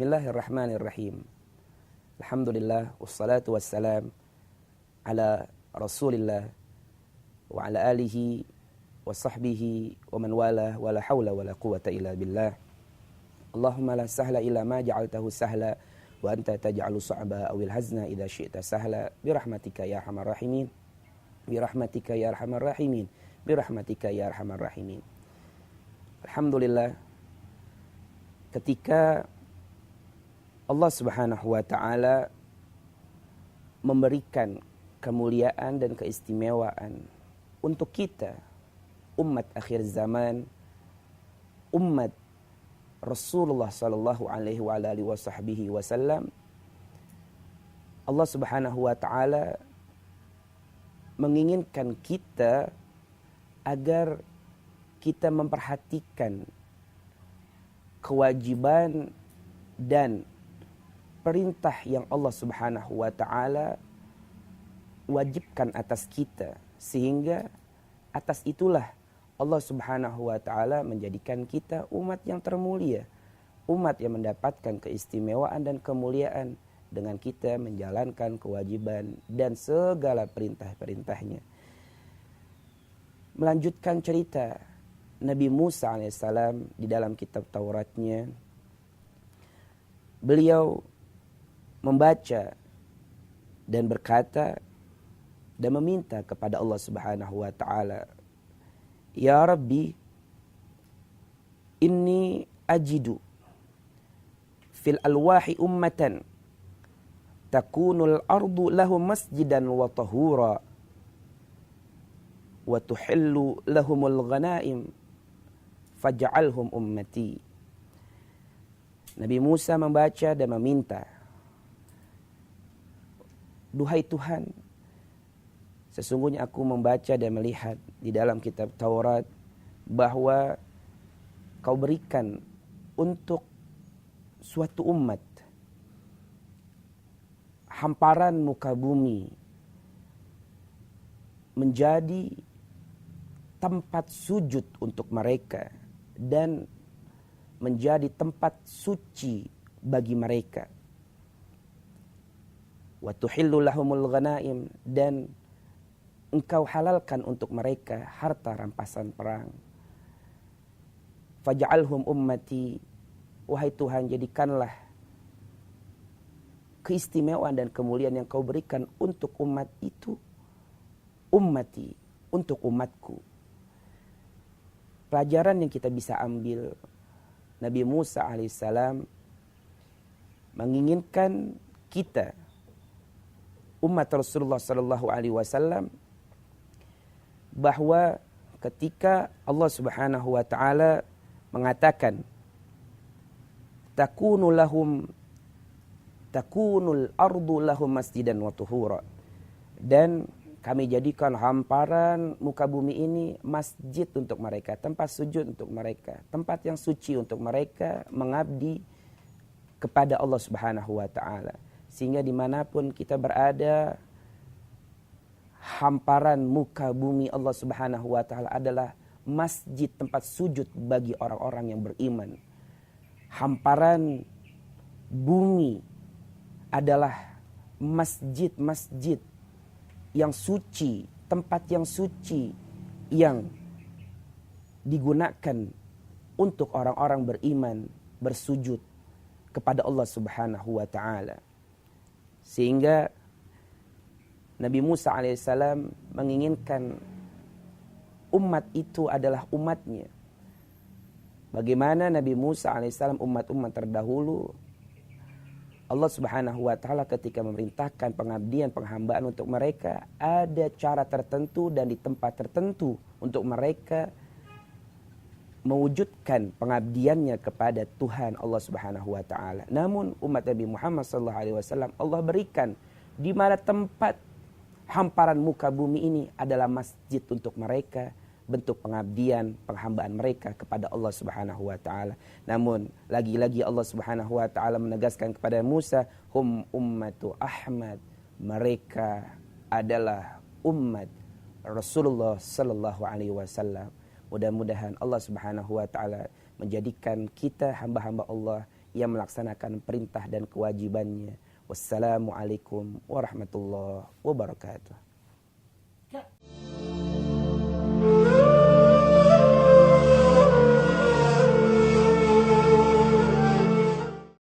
Bismillahirrahmanirrahim. Alhamdulillah wassalatu wassalam ala Rasulillah wa ala alihi wa sahbihi wa man wala wa la hawla wa la quwata illa billah. Allahumma la sahla illa ma ja'altahu sahla wa anta taj'alu sa'ba awil hazna idza syi'ta sahla bi rahmatika ya arhamar rahimin. Bi rahmatika ya arhamar rahimin. Bi rahmatika ya arhamar rahimin. Alhamdulillah, ketika Allah Subhanahu wa ta'ala memberikan kemuliaan dan keistimewaan untuk kita, umat akhir zaman, umat Rasulullah sallallahu alaihi wa alihi wasallam, Allah Subhanahu wa ta'ala menginginkan kita agar kita memperhatikan kewajiban dan perintah yang Allah Subhanahu wa ta'ala wajibkan atas kita, sehingga atas itulah Allah Subhanahu wa ta'ala menjadikan kita umat yang termulia, umat yang mendapatkan keistimewaan dan kemuliaan dengan kita menjalankan kewajiban dan segala perintah-perintahnya. Melanjutkan cerita Nabi Musa alaihissalam di dalam kitab Tauratnya, beliau membaca dan berkata dan meminta kepada Allah Subhanahu wa ta'ala, Ya Rabbi, inni ajidu fil alwahi ummatan takunul ardu lahum masjidan wa tahura wa tuhillu lahumul ghanaim faj'alhum ummati. Nabi Musa membaca dan meminta, Duhai Tuhan, sesungguhnya aku membaca dan melihat di dalam kitab Taurat bahwa Kau berikan untuk suatu umat hamparan muka bumi menjadi tempat sujud untuk mereka dan menjadi tempat suci bagi mereka. Wa tuhillu lahumul ghanaim, dan Engkau halalkan untuk mereka harta rampasan perang. Faj'alhum ummati, wahai Tuhan, jadikanlah keistimewaan dan kemuliaan yang Kau berikan untuk umat itu ummati, untuk umatku. Pelajaran yang kita bisa ambil, Nabi Musa alaihissalam menginginkan kita umat Rasulullah sallallahu alaihi wasallam bahwa ketika Allah Subhanahu wa ta'ala mengatakan takunul ardu lahum masjidan wa tuhura, dan kami jadikan hamparan muka bumi ini masjid untuk mereka, tempat sujud untuk mereka, tempat yang suci untuk mereka mengabdi kepada Allah Subhanahu wa ta'ala. Sehingga dimanapun kita berada, hamparan muka bumi Allah Subhanahu wa ta'ala adalah masjid, tempat sujud bagi orang-orang yang beriman. Hamparan bumi adalah masjid-masjid yang suci, tempat yang suci yang digunakan untuk orang-orang beriman bersujud kepada Allah Subhanahu wa ta'ala. Sehingga Nabi Musa alaihissalam menginginkan umat itu adalah umatnya. Bagaimana Nabi Musa alaihissalam umat-umat terdahulu, Allah Subhanahu wa ta'ala ketika memerintahkan pengabdian, penghambaan untuk mereka, ada cara tertentu dan di tempat tertentu untuk mereka mewujudkan pengabdiannya kepada Tuhan Allah Subhanahu wa ta'ala. Namun umat Nabi Muhammad sallallahu alaihi wasallam, Allah berikan di mana tempat hamparan muka bumi ini adalah masjid untuk mereka, bentuk pengabdian, penghambaan mereka kepada Allah Subhanahu wa ta'ala. Namun lagi-lagi Allah Subhanahu wa ta'ala menegaskan kepada Musa, hum ummatu Ahmad, mereka adalah umat Rasulullah sallallahu alaihi wasallam. Mudah-mudahan Allah Subhanahu wa ta'ala menjadikan kita hamba-hamba Allah yang melaksanakan perintah dan kewajibannya. Wassalamualaikum warahmatullahi wabarakatuh.